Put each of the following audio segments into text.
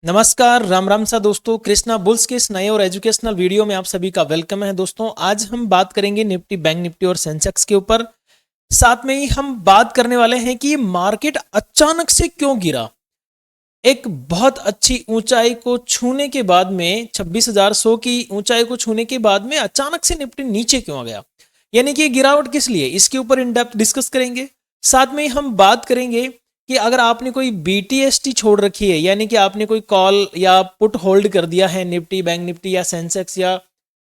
नमस्कार, राम राम सा दोस्तों। कृष्णा बुल्स के इस नए और एजुकेशनल वीडियो में आप सभी का वेलकम है। दोस्तों आज हम बात करेंगे निफ्टी, बैंक निफ्टी और सेंसेक्स के ऊपर। साथ में ही हम बात करने वाले हैं कि मार्केट अचानक से क्यों गिरा। एक बहुत अच्छी ऊंचाई को छूने के बाद में 26,100 की ऊंचाई को छूने के बाद में अचानक से निफ्टी नीचे क्यों आ गया, यानी कि गिरावट किस लिए, इसके ऊपर इन डेप्थ डिस्कस करेंगे। साथ में ही हम बात करेंगे कि अगर आपने कोई बीटीएसटी छोड़ रखी है, यानी कि आपने कोई कॉल या पुट होल्ड कर दिया है निफ्टी, बैंक निफ्टी या सेंसेक्स या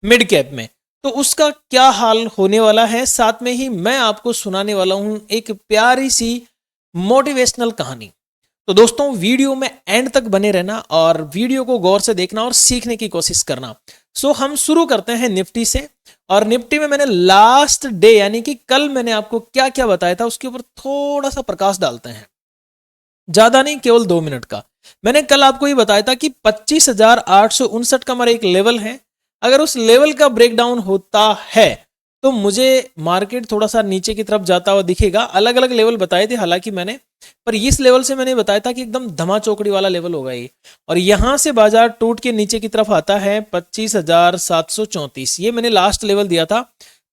मिड कैप में, तो उसका क्या हाल होने वाला है। साथ में ही मैं आपको सुनाने वाला हूं एक प्यारी सी मोटिवेशनल कहानी। तो दोस्तों वीडियो में एंड तक बने रहना और वीडियो को गौर से देखना और सीखने की कोशिश करना। सो हम शुरू करते हैं निफ्टी से। और निफ्टी में मैंने लास्ट डे यानी कि कल मैंने आपको क्या क्या बताया था उसके ऊपर थोड़ा सा प्रकाश डालते हैं, ज्यादा नहीं, केवल 2 मिनट का। मैंने कल आपको ये बताया था कि 25,859 का हमारा एक लेवल है। अगर उस लेवल का ब्रेकडाउन होता है तो मुझे मार्केट थोड़ा सा नीचे की तरफ जाता हुआ दिखेगा। अलग अलग लेवल बताए थे हालांकि मैंने, पर इस लेवल से मैंने बताया था कि एकदम धमा चौकड़ी वाला लेवल होगा ये। और यहां से बाजार टूट के नीचे की तरफ आता है 25,734, ये मैंने लास्ट लेवल दिया था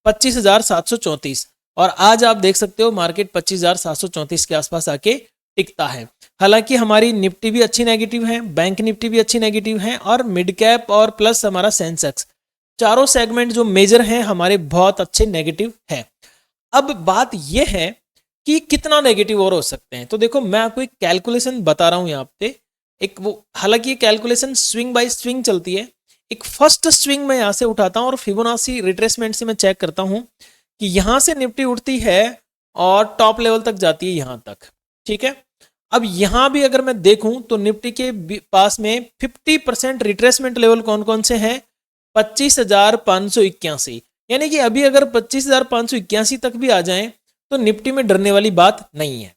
25,734। और आज आप देख सकते हो मार्केट 25,734 के आसपास आके टिकता है। हालांकि हमारी निफ्टी भी अच्छी नेगेटिव है, बैंक निफ्टी भी अच्छी नेगेटिव है, और मिड कैप और प्लस हमारा सेंसेक्स, चारों सेगमेंट जो मेजर हैं हमारे बहुत अच्छे नेगेटिव है। अब बात यह है कि कितना नेगेटिव और हो सकते हैं। तो देखो मैं आपको एक कैलकुलेशन बता रहा हूं यहाँ पे, एक वो, हालांकि ये कैलकुलेशन स्विंग बाय स्विंग चलती है। एक फर्स्ट स्विंग में यहां से उठाता हूं और फिबोनाची रिट्रेसमेंट से मैं चेक करता हूं कि यहां से निफ्टी उठती है और टॉप लेवल तक जाती है यहां तक, ठीक है। अब यहां भी अगर मैं देखूं तो निफ्टी के पास में 50% रिट्रेसमेंट लेवल कौन कौन से हैं, 25,581। यानी कि अभी अगर 25,581 तक भी आ जाएं तो निफ्टी में डरने वाली बात नहीं है।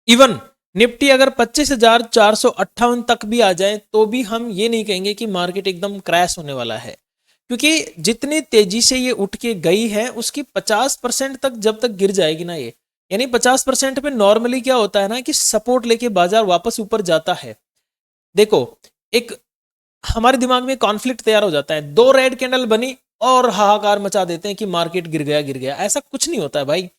इवन निफ्टी अगर 25,458 तक भी आ जाए तो भी हम ये नहीं कहेंगे कि मार्केट एकदम क्रैश होने वाला है, क्योंकि जितनी तेजी से ये उठ के गई है उसकी 50% तक जब तक गिर जाएगी ना ये, यानी 50% पे नॉर्मली क्या होता है ना कि सपोर्ट लेके बाजार वापस ऊपर जाता है। देखो एक हमारे दिमाग में कॉन्फ्लिक्ट तैयार हो जाता है, दो रेड कैंडल बनी और हाहाकार मचा देते हैं कि मार्केट गिर गया गिर गया। ऐसा कुछ नहीं होता है भाई।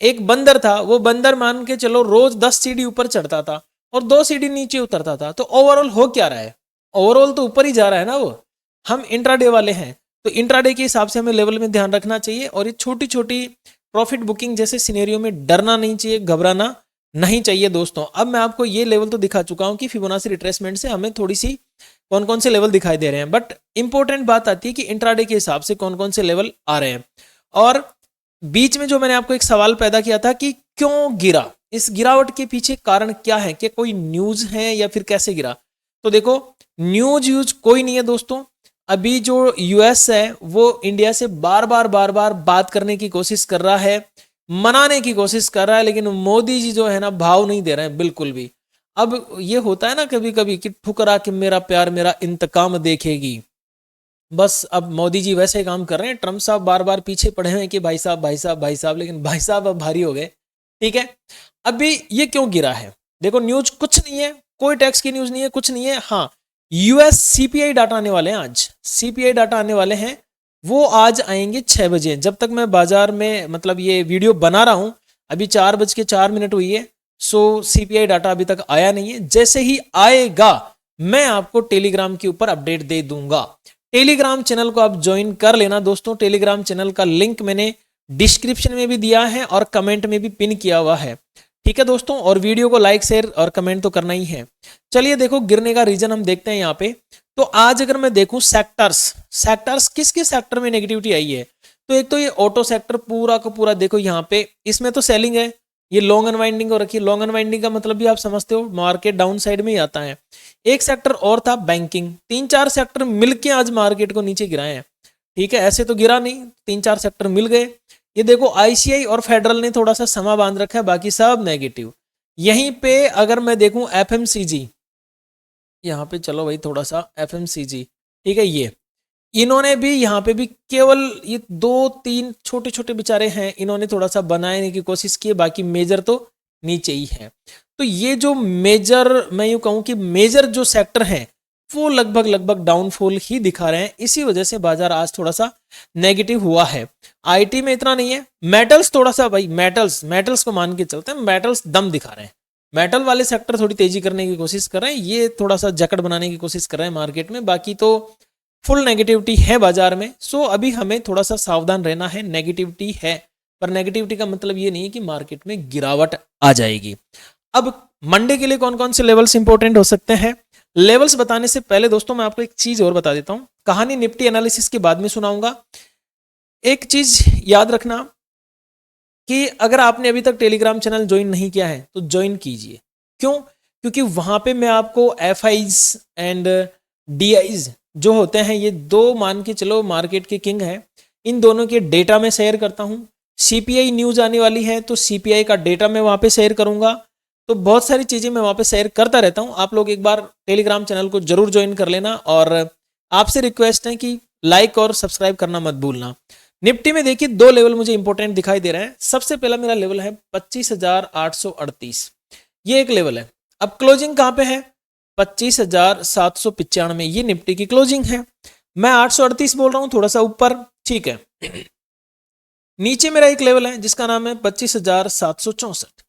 एक बंदर था, वो बंदर मान के चलो रोज 10 सीढ़ी ऊपर चढ़ता था और 2 सीढ़ी नीचे उतरता था, तो ओवरऑल हो क्या रहा है, ओवरऑल तो ऊपर ही जा रहा है ना वो। हम इंट्राडे वाले हैं तो इंट्राडे के हिसाब से हमें लेवल में ध्यान रखना चाहिए, और ये छोटी छोटी प्रॉफिट बुकिंग जैसे सिनेरियो में डरना नहीं चाहिए, घबराना नहीं चाहिए दोस्तों। अब मैं आपको ये लेवल तो दिखा चुका हूं कि फिबोनाची रिट्रेसमेंट से हमें थोड़ी सी कौन कौन से लेवल दिखाई दे रहे हैं, बट इंपॉर्टेंट बात आती है कि इंट्राडे के हिसाब से कौन कौन से लेवल आ रहे हैं। और बीच में जो मैंने आपको एक सवाल पैदा किया था कि क्यों गिरा, इस गिरावट के पीछे कारण क्या है, कि कोई न्यूज है या फिर कैसे गिरा। तो देखो न्यूज कोई नहीं है दोस्तों। अभी जो यूएस है वो इंडिया से बार बार बात करने की कोशिश कर रहा है, मनाने की कोशिश कर रहा है, लेकिन मोदी जी जो है ना भाव नहीं दे रहे हैं बिल्कुल भी। अब ये होता है ना कभी कभी कि ठुकरा के मेरा प्यार मेरा इंतकाम देखेगी, बस अब मोदी जी वैसे काम कर रहे हैं। ट्रम्प साहब बार बार पीछे पड़े हुए हैं कि भाई साहब भाई साहब भाई साहब, लेकिन भाई साहब अब भारी हो गए, ठीक है। अभी ये क्यों गिरा है, देखो न्यूज कुछ नहीं है, कोई टैक्स की न्यूज नहीं है, कुछ नहीं है। हाँ, यूएस सीपीआई डाटा आने वाले हैं, आज सीपीआई डाटा आने वाले हैं, वो आज आएंगे 6 बजे। जब तक मैं बाजार में मतलब ये वीडियो बना रहा हूं अभी 4:04 हुई है, सो सीपीआई डाटा अभी तक आया नहीं है। जैसे ही आएगा मैं आपको टेलीग्राम के ऊपर अपडेट दे दूंगा। टेलीग्राम चैनल को आप ज्वाइन कर लेना दोस्तों। टेलीग्राम चैनल का लिंक मैंने डिस्क्रिप्शन में भी दिया है और कमेंट में भी पिन किया हुआ है, ठीक है दोस्तों। और वीडियो को लाइक शेयर और कमेंट तो करना ही है। चलिए देखो गिरने का रीजन हम देखते हैं यहाँ पे। तो आज अगर मैं देखूं सेक्टर्स किस किस सेक्टर में नेगेटिविटी आई है, तो एक तो ये ऑटो सेक्टर पूरा का पूरा देखो यहाँ पे, इसमें तो सेलिंग है, ये लॉन्ग अनवाइंडिंग हो रखी है। लॉन्ग अनवाइंडिंग का मतलब भी आप समझते हो, मार्केट डाउन साइड में ही आता है। एक सेक्टर और था बैंकिंग, 3-4 सेक्टर मिलके आज मार्केट को नीचे गिराए हैं, ठीक है। ऐसे तो गिरा नहीं, 3-4 सेक्टर मिल गए। ये देखो आईसीआई और फेडरल ने थोड़ा सा समा बांध रखा है, बाकी सब नेगेटिव। यहीं पे अगर मैं देखूं एफएमसीजी, यहाँ पे चलो भाई थोड़ा सा एफएमसीजी, ठीक है, ये इन्होंने भी यहाँ पे भी केवल ये 2-3 छोटे छोटे बेचारे हैं, इन्होंने थोड़ा सा बनाने की कोशिश की, बाकी मेजर तो नीचे ही है। तो ये जो मेजर, मैं यूं कहूं कि मेजर जो सेक्टर हैं वो लगभग डाउनफॉल ही दिखा रहे हैं। इसी वजह से बाजार आज थोड़ा सा नेगेटिव हुआ है। आईटी में इतना नहीं है, मेटल्स थोड़ा सा, भाई मेटल्स को मान के चलते हैं, मेटल्स दम दिखा रहे हैं। मेटल वाले सेक्टर थोड़ी तेजी करने की कोशिश कर रहे हैं, ये थोड़ा सा जकड़ बनाने की कोशिश कर रहे हैं मार्केट में। बाकी तो फुल नेगेटिविटी है बाजार में। सो अभी हमें थोड़ा सा सावधान रहना है। नेगेटिविटी है, पर नेगेटिविटी का मतलब ये नहीं है कि मार्केट में गिरावट आ जाएगी। अब मंडे के लिए कौन कौन से लेवल्स इंपॉर्टेंट हो सकते हैं, लेवल्स बताने से पहले दोस्तों मैं आपको एक चीज और बता देता हूं। कहानी निफ्टी एनालिसिस के बाद में सुनाऊंगा। एक चीज याद रखना कि अगर आपने अभी तक टेलीग्राम चैनल ज्वाइन नहीं किया है तो ज्वाइन कीजिए। क्यों? क्योंकि वहां पे मैं आपको एफआईज एंड डीआईज जो होते हैं, ये दो मान के चलो मार्केट के किंग हैं, इन दोनों के डेटा में शेयर करता हूं। सीपीआई न्यूज आने वाली है तो सीपीआई का डेटा मैं वहां पे शेयर करूंगा। तो बहुत सारी चीजें मैं वहां पे शेयर करता रहता हूं। आप लोग एक बार टेलीग्राम चैनल को जरूर ज्वाइन कर लेना, और आपसे रिक्वेस्ट है कि लाइक और सब्सक्राइब करना मत भूलना। निफ्टी में देखिए दो लेवल मुझे इंपॉर्टेंट दिखाई दे रहे हैं। सबसे पहला मेरा लेवल है 25,838, ये एक लेवल है। अब क्लोजिंग कहां पे है? 25,795, ये निफ्टी की क्लोजिंग है। मैं 838 बोल रहा हूं, थोड़ा सा ऊपर, ठीक है। नीचे मेरा एक लेवल है जिसका नाम है 25,764।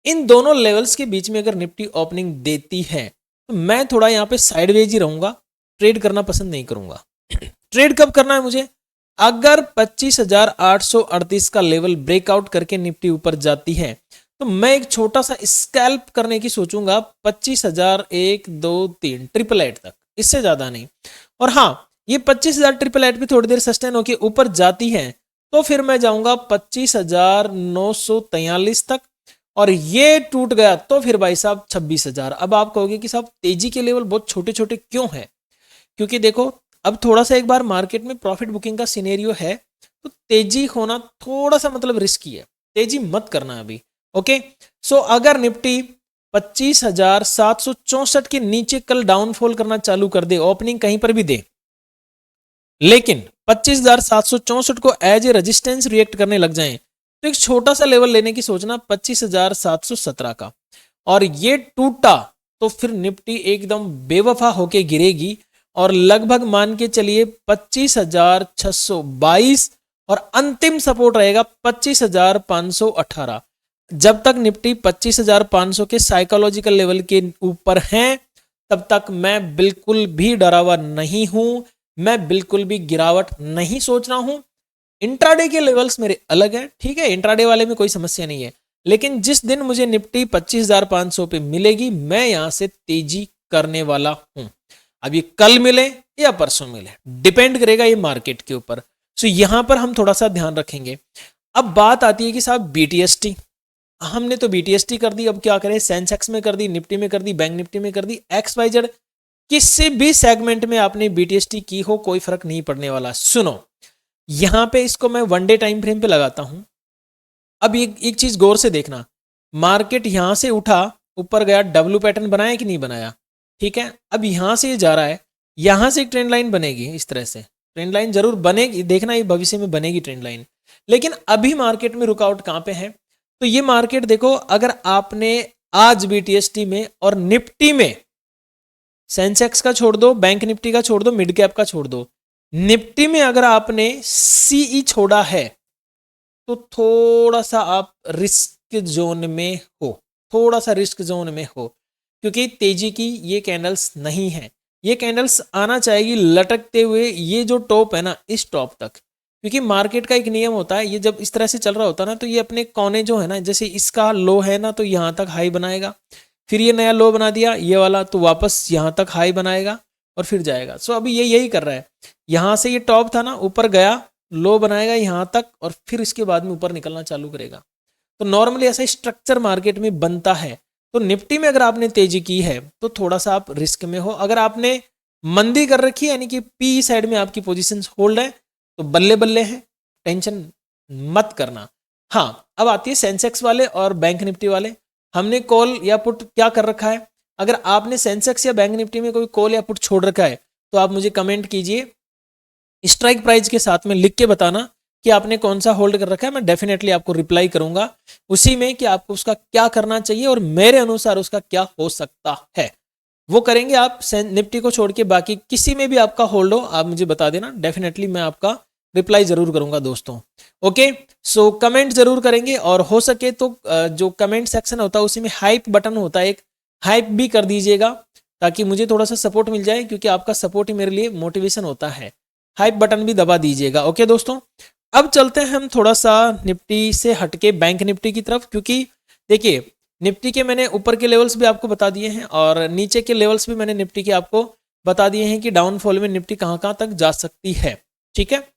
इन दोनों लेवल्स के बीच में अगर निफ्टी ओपनिंग देती है तो मैं थोड़ा यहां पे साइडवेज ही रहूंगा, ट्रेड करना पसंद नहीं करूंगा। ट्रेड कब करना है मुझे? अगर 25,838 का लेवल ब्रेकआउट करके निफ्टी ऊपर जाती है तो मैं एक छोटा सा स्कैल्प करने की सोचूंगा 25,001, 2, 3, 888 तक, इससे ज्यादा नहीं। और हाँ, ये 25,888 भी थोड़ी देर सस्टेन होकर ऊपर जाती है तो फिर मैं जाऊंगा 25,943 तक, और ये टूट गया तो फिर भाई साहब 26,000। अब आप कहोगे कि साहब तेजी के लेवल बहुत छोटे छोटे क्यों है? क्योंकि देखो अब थोड़ा सा एक बार मार्केट में प्रॉफिट बुकिंग का सिनेरियो है तो तेजी होना थोड़ा सा मतलब रिस्की है, तेजी मत करना अभी। ओके, सो अगर निफ्टी 25,764 के नीचे कल डाउनफॉल करना चालू कर दे, ओपनिंग कहीं पर भी दे, लेकिन 25,764 को एज ए रेजिस्टेंस रिएक्ट करने लग जाएं तो एक छोटा सा लेवल लेने की सोचना 25,717 का, और ये टूटा तो फिर निफ्टी एकदम बेवफा होके गिरेगी और लगभग मान के चलिए 25,622, और अंतिम सपोर्ट रहेगा 25,518। जब तक निफ्टी 25,500 के साइकोलॉजिकल लेवल के ऊपर हैं तब तक मैं बिल्कुल भी डरा हुआ नहीं हूं, मैं बिल्कुल भी गिरावट नहीं सोच रहा हूं। इंट्राडे के लेवल्स मेरे अलग हैं, ठीक है, इंट्राडे वाले में कोई समस्या नहीं है, लेकिन जिस दिन मुझे निफ्टी 25,500 पे मिलेगी मैं यहां से तेजी करने वाला हूं। अब ये कल मिले या परसों मिले, डिपेंड करेगा ये मार्केट के ऊपर। सो यहां पर हम थोड़ा सा ध्यान रखेंगे। अब बात आती है कि साहब बीटीएसटी, हमने तो बीटीएसटी कर दी, अब क्या करें? सेंसेक्स में कर दी, निफ्टी में कर दी, बैंक निफ्टी में कर दी, XYZ किसी भी सेगमेंट में आपने बीटीएसटी की हो कोई फर्क नहीं पड़ने वाला। सुनो, यहां पे इसको मैं वन डे टाइम फ्रेम पे लगाता हूं। अब एक चीज गौर से देखना, मार्केट यहां से उठा, ऊपर गया, डब्ल्यू पैटर्न बनाया कि नहीं बनाया, ठीक है। अब यहां से ये जा रहा है, यहां से एक ट्रेंड लाइन बनेगी, इस तरह से ट्रेंड लाइन जरूर बनेगी, देखना ये भविष्य में बनेगी ट्रेंड लाइन। लेकिन अभी मार्केट में रुकावट कहां पे है? तो ये मार्केट देखो, अगर आपने आज बीटीएसटी में और निफ्टी में, सेंसेक्स का छोड़ दो, बैंक निफ्टी का छोड़ दो, मिड कैप का छोड़ दो, निफ्टी में अगर आपने सीई छोड़ा है तो थोड़ा सा आप रिस्क जोन में हो, थोड़ा सा रिस्क जोन में हो, क्योंकि तेजी की ये कैंडल्स नहीं है। ये कैंडल्स आना चाहेगी लटकते हुए, ये जो टॉप है ना, इस टॉप तक, क्योंकि मार्केट का एक नियम होता है, ये जब इस तरह से चल रहा होता है ना तो ये अपने कोने जो है ना, जैसे इसका लो है ना तो यहाँ तक हाई बनाएगा, फिर ये नया लो बना दिया ये वाला तो वापस यहाँ तक हाई बनाएगा और फिर जाएगा। सो अभी ये यही कर रहा है, यहाँ से ये टॉप था ना, ऊपर गया, लो बनाएगा यहाँ तक और फिर इसके बाद में ऊपर निकलना चालू करेगा। तो नॉर्मली ऐसा स्ट्रक्चर मार्केट में बनता है। तो निफ्टी में अगर आपने तेजी की है तो थोड़ा सा आप रिस्क में हो। अगर आपने मंदी कर रखी है, यानी कि पी साइड में आपकी पोजीशंस होल्ड है, तो बल्ले बल्ले है, टेंशन मत करना। हाँ, अब आती है सेंसेक्स वाले और बैंक निफ्टी वाले। हमने कॉल या पुट क्या कर रखा है? अगर आपने सेंसेक्स या बैंक निफ्टी में कोई कॉल या पुट छोड़ रखा है तो आप मुझे कमेंट कीजिए, स्ट्राइक प्राइस के साथ में लिख के बताना, कि आपने कौन सा होल्ड कर रखा है, मैं डेफिनेटली आपको रिप्लाई करूंगा उसी में कि आपको उसका क्या करना चाहिए और मेरे अनुसार उसका क्या हो सकता है, वो करेंगे आप। निफ्टी को छोड़ के बाकी किसी में भी आपका होल्ड हो आप मुझे बता देना, डेफिनेटली मैं आपका रिप्लाई जरूर करूंगा दोस्तों। ओके, सो कमेंट जरूर करेंगे और हो सके तो जो कमेंट सेक्शन होता है उसी में हाइप बटन होता है, एक हाइप भी कर दीजिएगा ताकि मुझे थोड़ा सा सपोर्ट मिल जाए, क्योंकि आपका सपोर्ट ही मेरे लिए मोटिवेशन होता है। हाइप बटन भी दबा दीजिएगा। ओके दोस्तों, अब चलते हैं हम थोड़ा सा निफ्टी से हटके बैंक निफ्टी की तरफ, क्योंकि देखिए निफ्टी के मैंने ऊपर के लेवल्स भी आपको बता दिए हैं और नीचे के लेवल्स भी मैंने निफ्टी के आपको बता दिए हैं कि डाउनफॉल में निफ्टी कहाँ तक जा सकती है। ठीक है,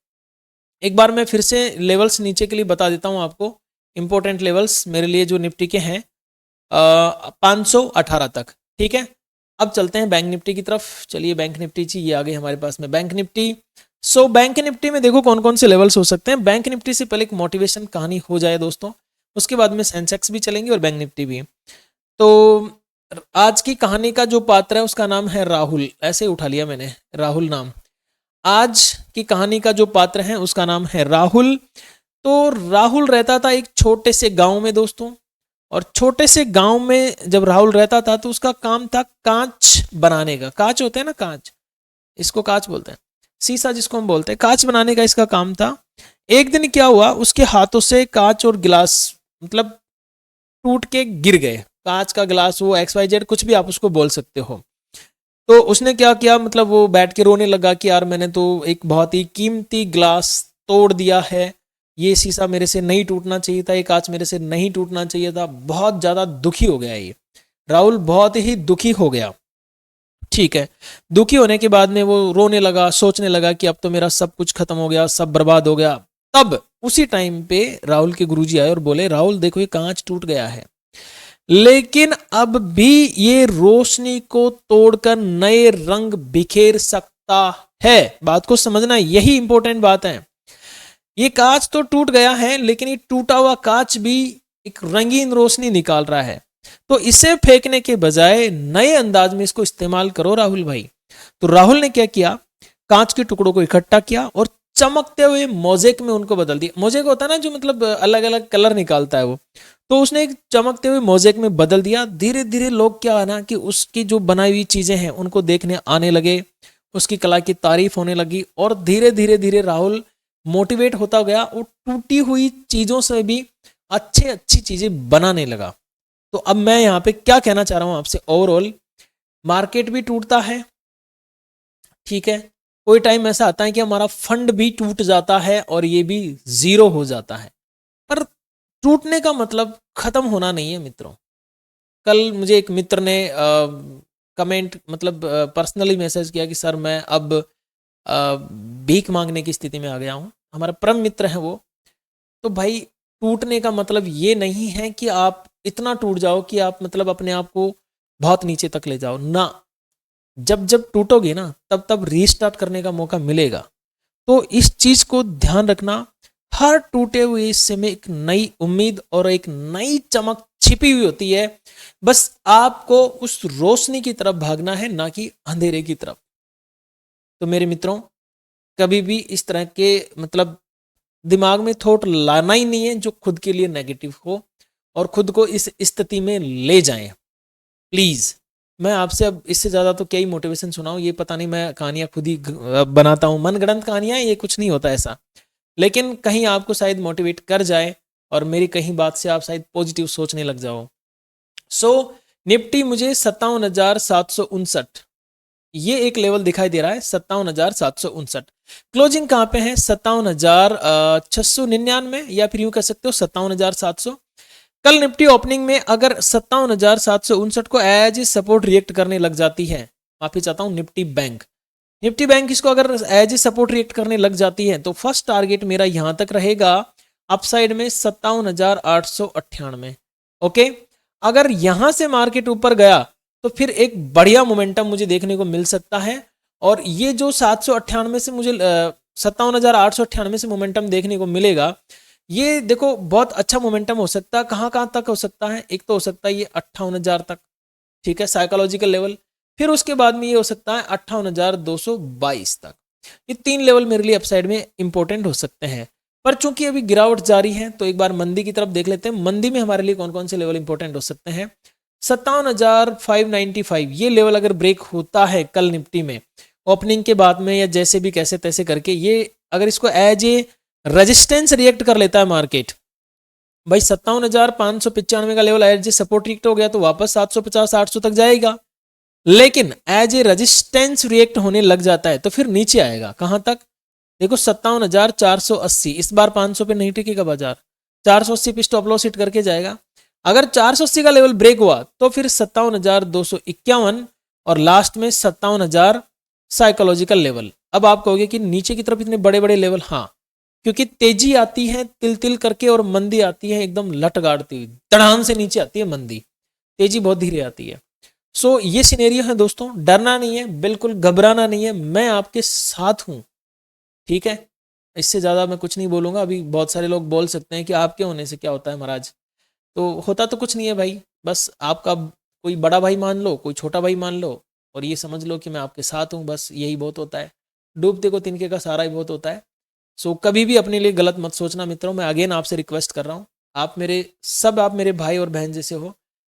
एक बार मैं फिर से लेवल्स नीचे के लिए बता देता हूँ आपको, इंपॉर्टेंट लेवल्स मेरे लिए जो निफ्टी के हैं 518 तक। ठीक है, अब चलते हैं बैंक निफ्टी की तरफ। चलिए बैंक निफ्टी जी, ये आ गई हमारे पास में bank Nifty. So bank Nifty में देखो कौन कौन से लेवल्स हो सकते हैं। बैंक निफ्टी से पहले एक मोटिवेशन कहानी हो जाए दोस्तों, उसके बाद में सेंसेक्स भी चलेंगे और बैंक निफ्टी भी। तो आज की कहानी का जो पात्र है उसका नाम है राहुल, ऐसे उठा लिया मैंने राहुल नाम। आज की कहानी का जो पात्र है उसका नाम है राहुल। तो राहुल रहता था एक छोटे से गांव में दोस्तों, और छोटे से गांव में जब राहुल रहता था तो उसका काम था कांच बनाने का। कांच होते हैं ना, कांच, इसको कांच बोलते हैं, शीशा जिसको हम बोलते हैं, कांच बनाने का इसका काम था। एक दिन क्या हुआ, उसके हाथों से कांच और गिलास मतलब टूट के गिर गए। कांच का गिलास हो, XYZ कुछ भी आप उसको बोल सकते हो। तो उसने क्या किया, मतलब वो बैठ के रोने लगा कि यार मैंने तो एक बहुत ही कीमती ग्लास तोड़ दिया है, ये शीशा मेरे से नहीं टूटना चाहिए था, ये कांच मेरे से नहीं टूटना चाहिए था। बहुत ज्यादा दुखी हो गया ये राहुल, बहुत ही दुखी हो गया। ठीक है, दुखी होने के बाद में वो रोने लगा, सोचने लगा कि अब तो मेरा सब कुछ खत्म हो गया, सब बर्बाद हो गया। तब उसी टाइम पे राहुल के गुरुजी आए और बोले राहुल देखो ये कांच टूट गया है, लेकिन अब भी ये रोशनी को तोड़कर नए रंग बिखेर सकता है। बात को समझना, यही इंपॉर्टेंट बात है। ये कांच तो टूट गया है, लेकिन ये टूटा हुआ कांच भी एक रंगीन रोशनी निकाल रहा है। तो इसे फेंकने के बजाय नए अंदाज में इसको इस्तेमाल करो राहुल भाई। तो राहुल ने क्या किया, कांच के टुकड़ों को इकट्ठा किया और चमकते हुए मोजेक में उनको बदल दिया। मोजेक होता है ना जो मतलब अलग अलग कलर निकालता है वो, तो उसने एक चमकते हुए मोजेक में बदल दिया। धीरे धीरे लोग क्या है ना कि उसकी जो बनाई हुई चीजें हैं उनको देखने आने लगे, उसकी कला की तारीफ होने लगी और धीरे धीरे धीरे राहुल मोटिवेट होता गया और टूटी हुई चीजों से भी अच्छी चीजें बनाने लगा। तो अब मैं यहाँ पे क्या कहना चाह रहा हूँ आपसे, ओवरऑल मार्केट भी टूटता है, ठीक है, कोई टाइम ऐसा आता है कि हमारा फंड भी टूट जाता है और ये भी जीरो हो जाता है, पर टूटने का मतलब खत्म होना नहीं है मित्रों। कल मुझे एक मित्र ने कमेंट मतलब पर्सनली मैसेज किया कि सर मैं अब भीख मांगने की स्थिति में आ गया हूँ। हमारा परम मित्र है वो। तो भाई टूटने का मतलब ये नहीं है कि आप इतना टूट जाओ कि आप मतलब अपने आप को बहुत नीचे तक ले जाओ ना। जब जब टूटोगे ना तब तब रीस्टार्ट करने का मौका मिलेगा। तो इस चीज को ध्यान रखना, हर टूटे हुए हिस्से में एक नई उम्मीद और एक नई चमक छिपी हुई होती है। बस आपको उस रोशनी की तरफ भागना है, ना कि अंधेरे की तरफ। तो मेरे मित्रों, कभी भी इस तरह के मतलब दिमाग में थॉट लाना ही नहीं है जो खुद के लिए नेगेटिव हो और खुद को इस स्थिति में ले जाएं। प्लीज, मैं आपसे अब इससे ज्यादा तो क्या ही मोटिवेशन सुनाऊं। ये पता नहीं, मैं कहानियां खुद ही बनाता हूं, मनगढ़ंत कहानियां, ये कुछ नहीं होता ऐसा, लेकिन कहीं आपको शायद मोटिवेट कर जाए और मेरी कहीं बात से आप शायद पॉजिटिव सोचने लग जाओ। सो निफ्टी मुझे 57,759 ये एक लेवल दिखाई दे रहा है, 57,759। क्लोजिंग कहां पे है, 57,699 या फिर यूं कह सकते हो 57,700। कल निफ्टी ओपनिंग में अगर 57,759 को एज ए सपोर्ट रिएक्ट करने लग जाती है, माफी चाहता हूं, निफ्टी बैंक इसको अगर एज ए सपोर्ट रिएक्ट करने लग जाती है तो फर्स्ट टारगेट मेरा यहां तक रहेगा अपसाइड में 57,898। ओके, अगर यहां से मार्केट ऊपर गया तो फिर एक बढ़िया मोमेंटम मुझे देखने को मिल सकता है। और ये जो 798 से मुझे 57,898 से मोमेंटम देखने को मिलेगा, ये देखो बहुत अच्छा मोमेंटम हो सकता है। कहां तक हो सकता है, एक तो हो सकता है ये 58,000 तक, ठीक है, साइकोलॉजिकल लेवल। फिर उसके बाद में ये हो सकता है 58,222 तक। ये 3 लेवल मेरे लिए अपसाइड में इंपॉर्टेंट हो सकते हैं। पर चूंकि अभी गिरावट जारी है तो एक बार मंदी की तरफ देख लेते हैं। मंदी में हमारे लिए कौन कौन से लेवल इंपॉर्टेंट हो सकते हैं। 57,595 ये लेवल अगर ब्रेक होता है कल निफ्टी में ओपनिंग के बाद में, या जैसे भी कैसे तैसे करके, ये अगर इसको एज ए रेजिस्टेंस रिएक्ट कर लेता है मार्केट, भाई 57,595 का level as a support react हो गया तो वापस 750-800 तक जाएगा। लेकिन एज ए रेजिस्टेंस रिएक्ट होने लग जाता है तो फिर नीचे आएगा कहां तक, देखो 57,480। इस बार 500 पे नहीं टिकेगा बाजार, 480 पे स्टॉप लॉस हिट करके जाएगा। अगर 480 का लेवल ब्रेक हुआ तो फिर 57,251 और लास्ट में 57,000 साइकोलॉजिकल लेवल। अब आप कहोगे कि नीचे की तरफ इतने बड़े बड़े लेवल, हाँ, क्योंकि तेजी आती है तिल तिल करके और मंदी आती है एकदम लट गाड़ती हुई, तड़ान से नीचे आती है मंदी, तेजी बहुत धीरे आती है। सो ये सिनेरियो है दोस्तों, डरना नहीं है, बिल्कुल घबराना नहीं है, मैं आपके साथ हूं, ठीक है। इससे ज़्यादा मैं कुछ नहीं बोलूँगा। अभी बहुत सारे लोग बोल सकते हैं कि आपके होने से क्या होता है महाराज, तो होता तो कुछ नहीं है भाई, बस आपका कोई बड़ा भाई मान लो, कोई छोटा भाई मान लो, और ये समझ लो कि मैं आपके साथ हूँ, बस यही बहुत होता है। डूबते को तिनके का सहारा ही बहुत होता है। सो कभी भी अपने लिए गलत मत सोचना मित्रों, मैं अगेन आपसे रिक्वेस्ट कर रहा हूँ, आप मेरे भाई और बहन जैसे हो,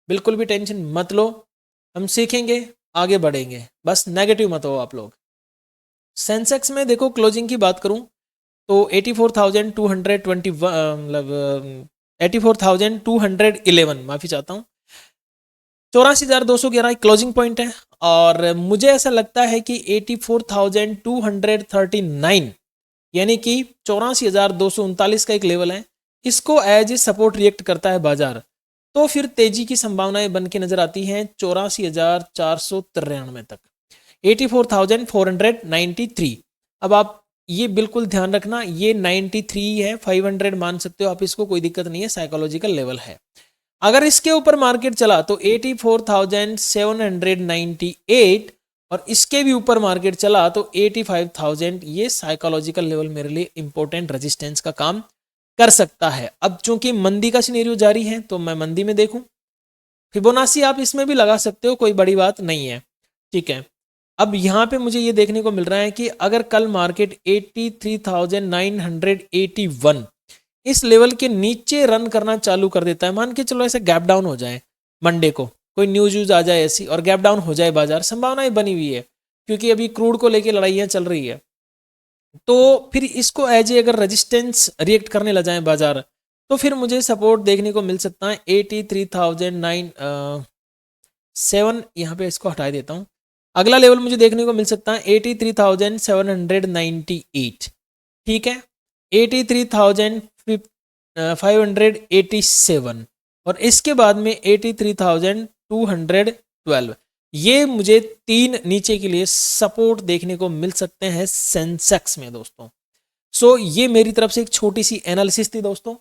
बिल्कुल भी टेंशन मत लो, हम सीखेंगे, आगे बढ़ेंगे, बस नेगेटिव मत हो आप लोग। सेंसेक्स में देखो क्लोजिंग की बात करूं तो 84,221 मतलब 84,211, माफी चाहता हूं, 84,211 क्लोजिंग पॉइंट है। और मुझे ऐसा लगता है कि 84,239 यानी कि 84,239 का एक लेवल है, इसको एज ए सपोर्ट रिएक्ट करता है बाजार तो फिर तेजी की संभावनाएं बन के नजर आती हैं 84,493 तक, 84,493। अब आप ये बिल्कुल ध्यान रखना, ये 93 है, 500 मान सकते हो आप इसको, कोई दिक्कत नहीं है, साइकोलॉजिकल लेवल है। अगर इसके ऊपर मार्केट चला तो 84,798 और इसके भी ऊपर मार्केट चला तो 85,000, ये साइकोलॉजिकल लेवल मेरे लिए इंपॉर्टेंट रेजिस्टेंस का काम कर सकता है। अब चूंकि मंदी का सिनेरियो जारी है तो मैं मंदी में देखूं, फिबोनाची आप इसमें भी लगा सकते हो, कोई बड़ी बात नहीं है, ठीक है। अब यहाँ पे मुझे ये देखने को मिल रहा है कि अगर कल मार्केट 83,981 इस लेवल के नीचे रन करना चालू कर देता है, मान के चलो ऐसे गैप डाउन हो जाए, मंडे को कोई न्यूज आ जाए ऐसी और गैप डाउन हो जाए बाजार, संभावनाएं बनी हुई है क्योंकि अभी क्रूड को लेके लड़ाइयाँ चल रही है, तो फिर इसको एज ए अगर रेजिस्टेंस रिएक्ट करने लग जाए बाजार तो फिर मुझे सपोर्ट देखने को मिल सकता है 83,907, यहाँ पे इसको हटा देता हूँ। अगला लेवल मुझे देखने को मिल सकता है 83,798, ठीक है, 83,587 और इसके बाद में 83,212। ये मुझे 3 नीचे के लिए सपोर्ट देखने को मिल सकते हैं सेंसेक्स में दोस्तों। सो ये मेरी तरफ से एक छोटी सी एनालिसिस थी दोस्तों।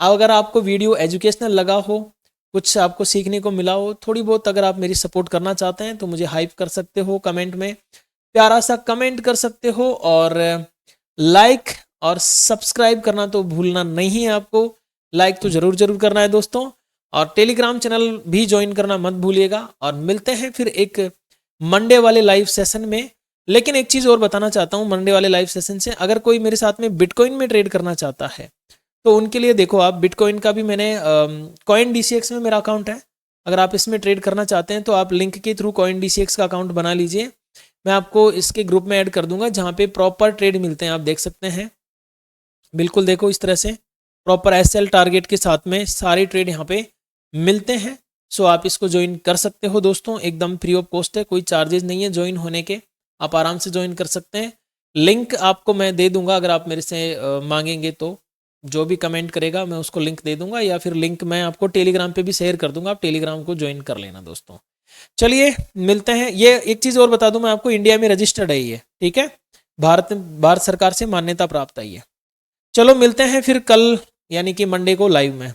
अगर आपको वीडियो एजुकेशनल लगा हो, कुछ आपको सीखने को मिला हो, थोड़ी बहुत अगर आप मेरी सपोर्ट करना चाहते हैं तो मुझे हाइप कर सकते हो, कमेंट में प्यारा सा कमेंट कर सकते हो, और लाइक और सब्सक्राइब करना तो भूलना नहीं है आपको, लाइक तो जरूर जरूर करना है दोस्तों, और टेलीग्राम चैनल भी ज्वाइन करना मत भूलिएगा। और मिलते हैं फिर एक मंडे वाले लाइव सेशन में। लेकिन एक चीज़ और बताना चाहता हूँ मंडे वाले लाइव सेशन से, अगर कोई मेरे साथ में बिटकॉइन में ट्रेड करना चाहता है तो उनके लिए देखो, आप बिटकॉइन का भी मैंने कॉइन DCX में मेरा अकाउंट है, अगर आप इसमें ट्रेड करना चाहते हैं तो आप लिंक के थ्रू कॉइन DCX का अकाउंट बना लीजिए, मैं आपको इसके ग्रुप में ऐड कर दूंगा जहाँ पे प्रॉपर ट्रेड मिलते हैं, आप देख सकते हैं, बिल्कुल देखो इस तरह से प्रॉपर SL टारगेट के साथ में सारे ट्रेड यहाँ पे मिलते हैं। सो आप इसको ज्वाइन कर सकते हो दोस्तों, एकदम फ्री ऑफ कॉस्ट है, कोई चार्जेस नहीं है ज्वाइन होने के, आप आराम से ज्वाइन कर सकते हैं। लिंक आपको मैं दे दूंगा, अगर आप मेरे से मांगेंगे तो जो भी कमेंट करेगा मैं उसको लिंक दे दूंगा, या फिर लिंक मैं आपको टेलीग्राम पे भी शेयर कर दूंगा, आप टेलीग्राम को ज्वाइन कर लेना दोस्तों। चलिए मिलते हैं। ये एक चीज़ और बता दूं मैं आपको, इंडिया में रजिस्टर्ड है ये, ठीक है, भारत सरकार से मान्यता प्राप्त है ये। चलो मिलते हैं फिर कल यानी कि मंडे को लाइव में।